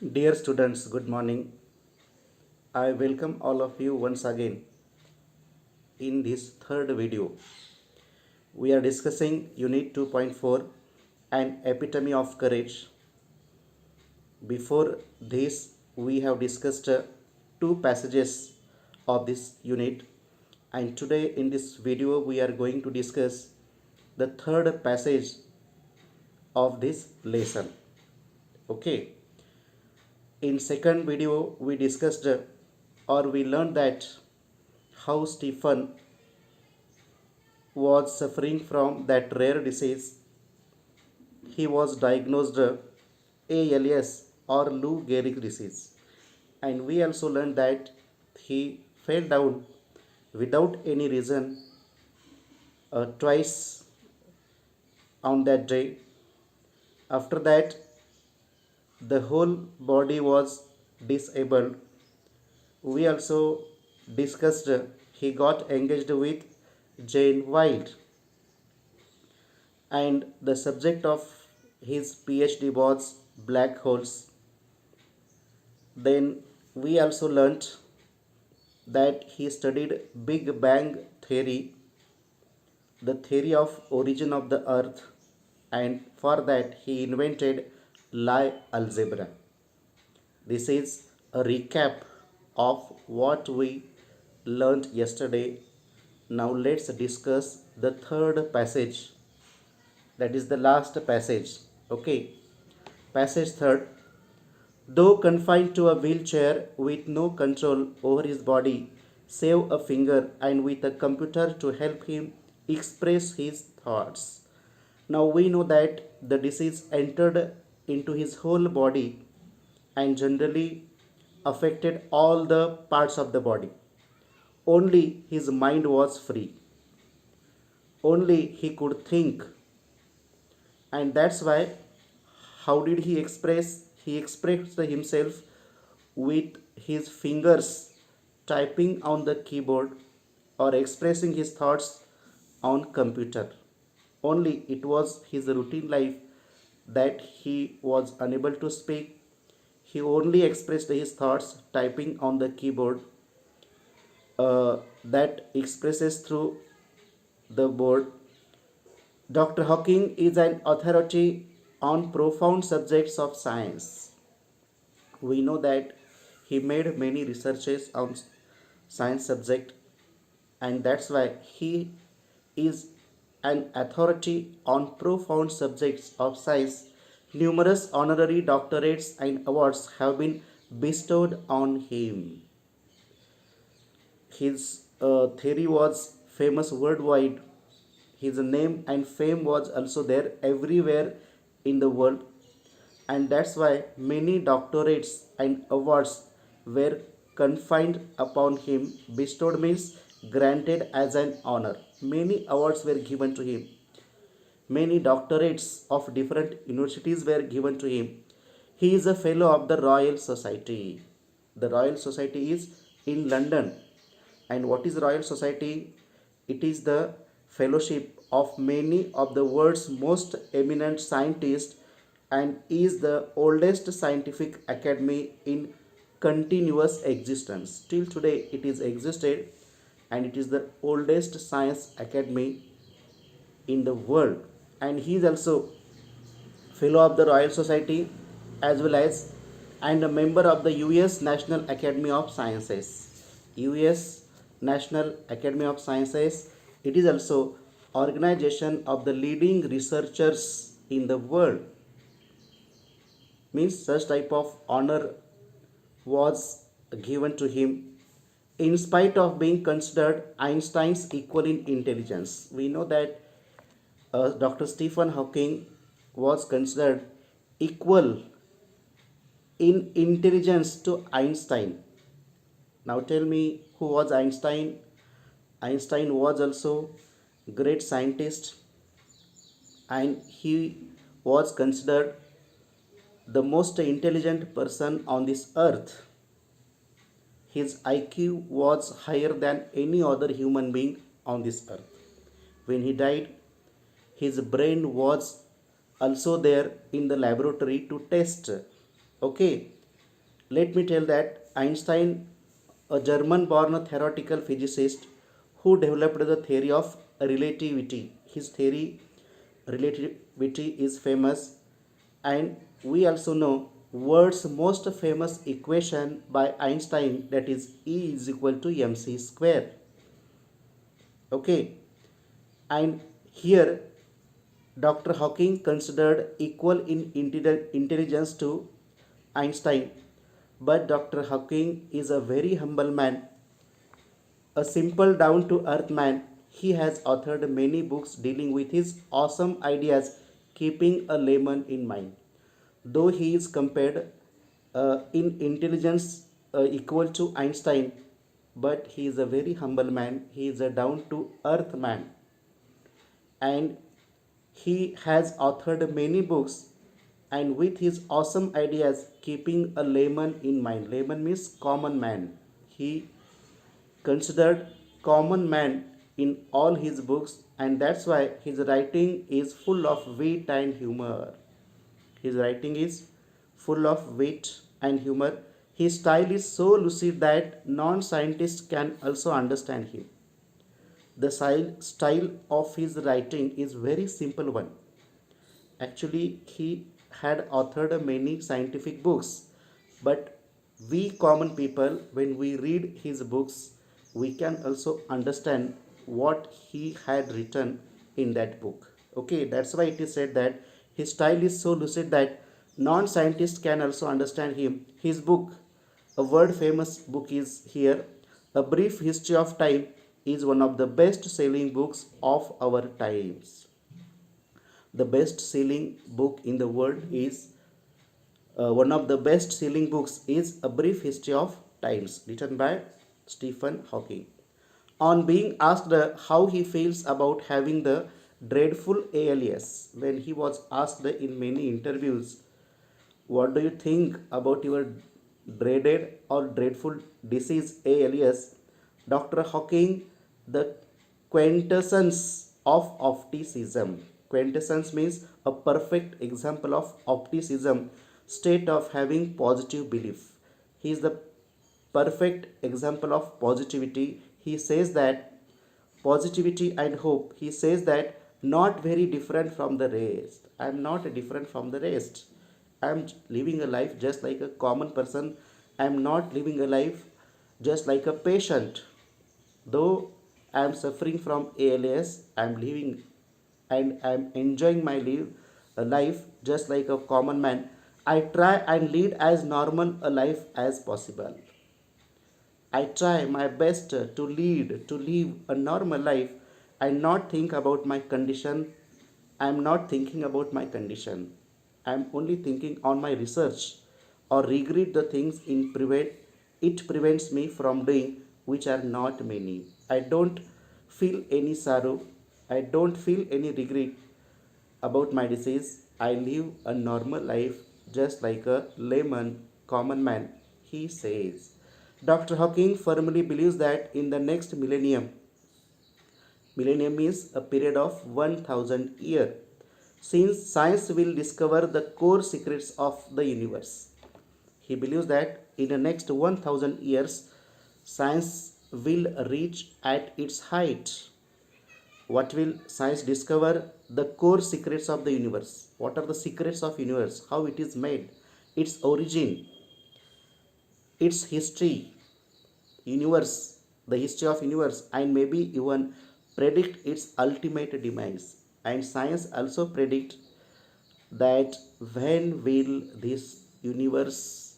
Dear students, good morning. I welcome all of you once again in this third video. We are discussing Unit 2.4 An Epitome of Courage. Before this, we have discussed two passages of this unit, and today in this video, we are going to discuss the third passage of this lesson. Okay, in second video, we discussed or we learned that how Stephen was suffering from that rare disease. He was diagnosed ALS or Lou Gehrig disease. And we also learned that he fell down without any reason twice on that day. After that, the whole body was disabled. We also discussed he got engaged with Jane Wilde, and the subject of his PhD was black holes. Then we also learnt that he studied Big Bang theory, the theory of origin of the earth, and for that he invented Lie algebra. This is a recap of what we learnt yesterday. Now let's discuss the third passage, that is the last passage. Okay, passage third. Though confined to a wheelchair with no control over his body, save a finger, and with a computer to help him express his thoughts. Now we know that the disease entered into his whole body and generally affected all the parts of the body. Only his mind was free. Only he could think, and that's why how did he express? He expressed himself with his fingers typing on the keyboard or expressing his thoughts on computer. Only it was his routine life that he was unable to speak. He only expressed his thoughts typing on the keyboard, that expresses through the board. Dr. Hawking is an authority on profound subjects of science. We know that he made many researches on science subject, and that's why he is an authority on profound subjects of science. Numerous honorary doctorates and awards have been bestowed on him. His theory was famous worldwide. His name and fame was also there everywhere in the world, and that's why many doctorates and awards were confined upon him. Bestowed means granted as an honor. Many awards were given to him. Many doctorates of different universities were given to him. He is a fellow of the Royal Society. The Royal Society is in London. And what is Royal Society? It is the fellowship of many of the world's most eminent scientists and is the oldest scientific academy in continuous existence. Till today it is existed, and it is the oldest science academy in the world. And he is also fellow of the Royal Society as well as and a member of the US National Academy of Sciences. US National Academy of Sciences, it is also organization of the leading researchers in the world. Means such type of honor was given to him in spite of being considered Einstein's equal in intelligence. We know that Dr. Stephen Hawking was considered equal in intelligence to Einstein. Now tell me, who was Einstein? Einstein was also great scientist, and he was considered the most intelligent person on this earth. His IQ was higher than any other human being on this earth. When he died, his brain was also there in the laboratory to test. Okay, Let me tell that Einstein, a German born theoretical physicist who developed the theory of relativity. His theory relativity is famous, and we also know world's most famous equation by Einstein, that is E is equal to mc square. Okay, and here Dr. Hawking considered equal in intelligence to Einstein, but Dr. Hawking is a very humble man, a simple down to earth man. He has authored many books dealing with his awesome ideas, keeping a layman in mind. Though he is compared in intelligence equal to Einstein, but he is a very humble man. He is a down to earth man, and he has authored many books, and with his awesome ideas, keeping a layman in mind. Layman means common man. He considered common man in all his books, and that's why his writing is full of wit and humor. His writing is full of wit and humor. His style is so lucid that non-scientists can also understand him. The style of his writing is very simple one. Actually, he had authored many scientific books, but we common people, when we read his books, we can also understand what he had written in that book. Okay, that's why it is said that his style is so lucid that non-scientists can also understand him. His book, a world famous book, is here. A Brief History of Time is one of the best selling books of our times. The best selling book in the world is one of the best selling books is A Brief History of Times, written by Stephen Hawking. On being asked how he feels about having the dreadful ALS, when he was asked in many interviews, what do you think about your dreaded or dreadful disease ALS? Dr. Hawking, the quintessence of opticism. Quintessence means a perfect example of opticism, state of having positive belief. He is the perfect example of positivity. He says that positivity and hope. He says that not very different from the rest. I am not different from the rest. I am living a life just like a common person. I am not living a life just like a patient. Though I am suffering from ALS, I am living and I am enjoying my life just like a common man. I try and lead as normal a life as possible. I try my best to live a normal life and not think about my condition. I am not thinking about my condition. I am only thinking on my research or regret the things it prevents me from doing, which are not many. I don't feel any sorrow. I don't feel any regret about my disease. I live a normal life just like a layman, common man, he says. Dr. Hawking firmly believes that in the next millennium is a period of 1000 years, since science will discover the core secrets of the universe. He believes that in the next 1000 years, science will reach at its height. What will science discover? The core secrets of the universe. What are the secrets of universe? How it is made, its origin, its history, universe, the history of universe, and maybe even predict its ultimate demise. And science also predict that when will this universe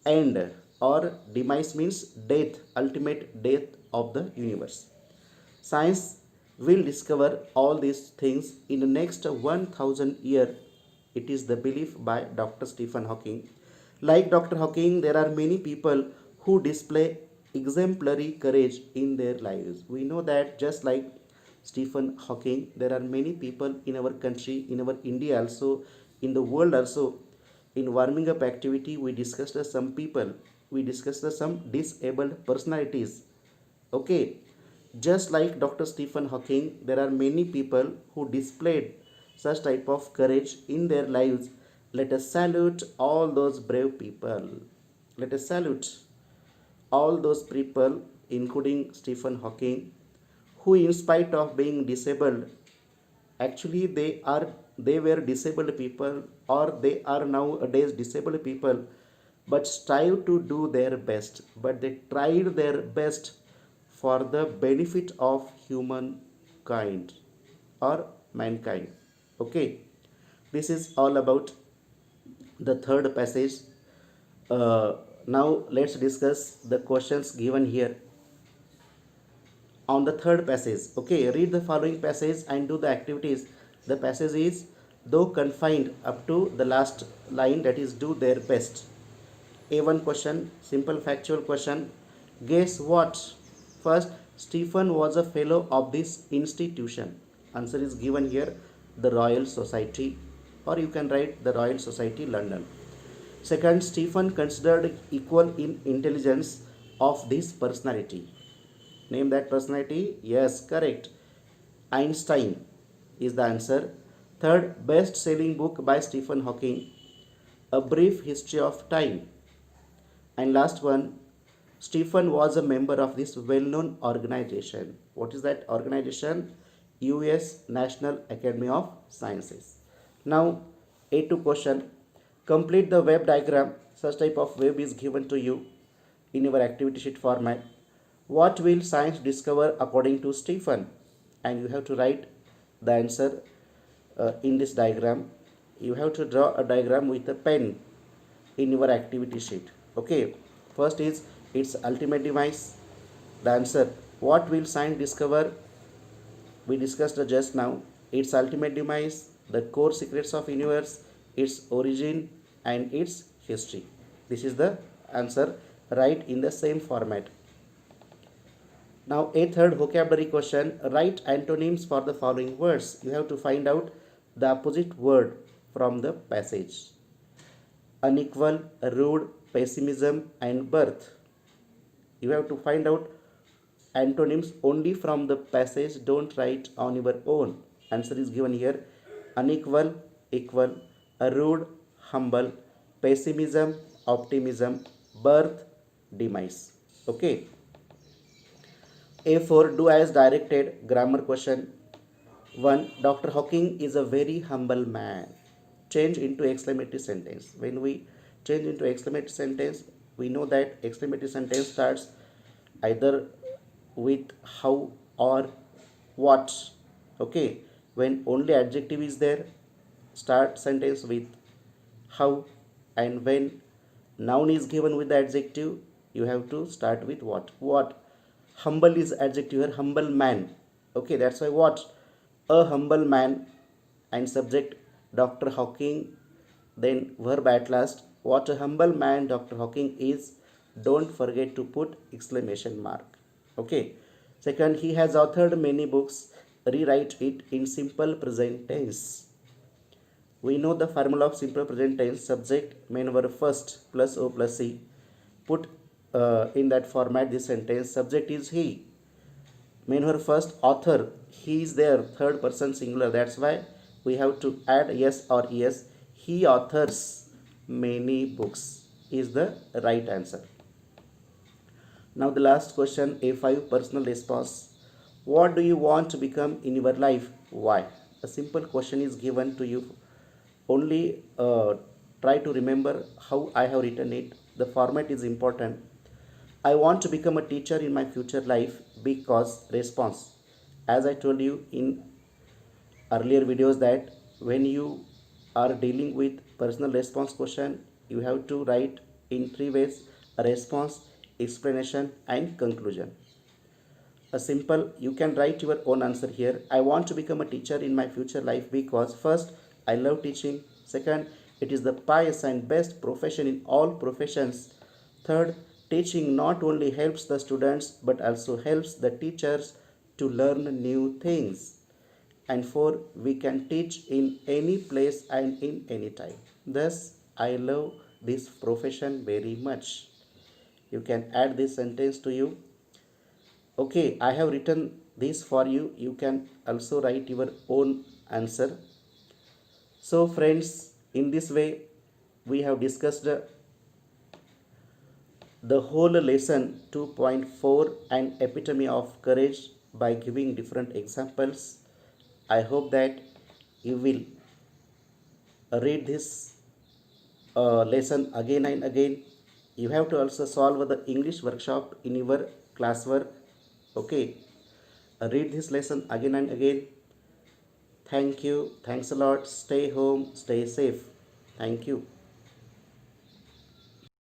end, or demise means death, ultimate death of the universe. Science will discover all these things in the next 1000 year. It is the belief by Dr. Stephen Hawking. Like Dr. Hawking, there are many people who display exemplary courage in their lives. We know that just like Stephen Hawking, there are many people in our country, in our India also, in the world also. In warming up activity, we discussed some people, we discussed some disabled personalities. Okay, just like Dr. Stephen Hawking, there are many people who displayed such type of courage in their lives. Let us salute all those brave people. Let us salute all those people, including Stephen Hawking, who, in spite of being disabled, actually they were disabled people, or they are nowadays disabled people, but strive to do their best. But they tried their best for the benefit of humankind or mankind. Okay, this is all about the third passage. Now let's discuss the questions given here on the third passage. Okay, read the following passage and do the activities. The passage is, though confined up to the last line, that is do their best. A1 question, simple factual question. Guess what? First, Stephen was a fellow of this institution. Answer is given here, the Royal Society, or you can write the Royal Society London. Second, Stephen considered equal in intelligence of this personality. Name that personality. Yes, correct. Einstein is the answer. Third, best selling book by Stephen Hawking, A Brief History of Time. And last one, Stephen was a member of this well known organization. What is that organization? US National Academy of Sciences. Now, A2 question. Complete the web diagram. Such type of web is given to you in your activity sheet format. What will science discover according to Stephen? And you have to write the answer in this diagram. You have to draw a diagram with a pen in your activity sheet. Okay, first is its ultimate demise. The answer, what will science discover? We discussed just now. Its ultimate demise, the core secrets of universe, its origin and its history. This is the answer. Write in the same format. Now, a third vocabulary question, write antonyms for the following words. You have to find out the opposite word from the passage. Unequal, rude, pessimism and birth. You have to find out antonyms only from the passage. Don't write on your own. Answer is given here. Unequal, equal, rude, humble, pessimism, optimism, birth, demise. Okay. A4, do as directed. Grammar question. 1. Dr. Hawking is a very humble man. Change into exclamatory sentence. When we change into exclamatory sentence, we know that exclamatory sentence starts either with how or what. Okay. When only adjective is there, start sentence with how, and when noun is given with the adjective, you have to start with what. Humble is adjective here, humble man. Okay, that's why what, a humble man, and subject Dr. Hawking, then verb at last, what a humble man Dr. Hawking is. Don't forget to put exclamation mark. Okay, second, he has authored many books. Rewrite it in simple present tense. We know the formula of simple present tense, subject main verb first plus o plus c. Put in that format this sentence. Subject is he, main verb first, author, he is there, third person singular, that's why we have to add yes or es. He authors many books is the right answer. Now the last question, A5, personal response. What do you want to become in your life? Why? A simple question is given to you. Only try to remember how I have written it. The format is important. I want to become a teacher in my future life because response. As I told you in earlier videos that when you are dealing with personal response question, you have to write in three ways: a response, explanation and conclusion. A simple, you can write your own answer here. I want to become a teacher in my future life because first, I love teaching. Second, it is the pious and best profession in all professions. Third, teaching not only helps the students but also helps the teachers to learn new things. And four, we can teach in any place and in any time. Thus, I love this profession very much. You can add this sentence to you. Okay, I have written this for you. You can also write your own answer. So friends, in this way we have discussed the whole lesson 2.4 an epitome of courage by giving different examples. I hope that you will read this lesson again and again. You have to also solve the English workshop in your classwork. Okay, read this lesson again and again. Thank you. Thanks a lot. Stay home. Stay safe. Thank you.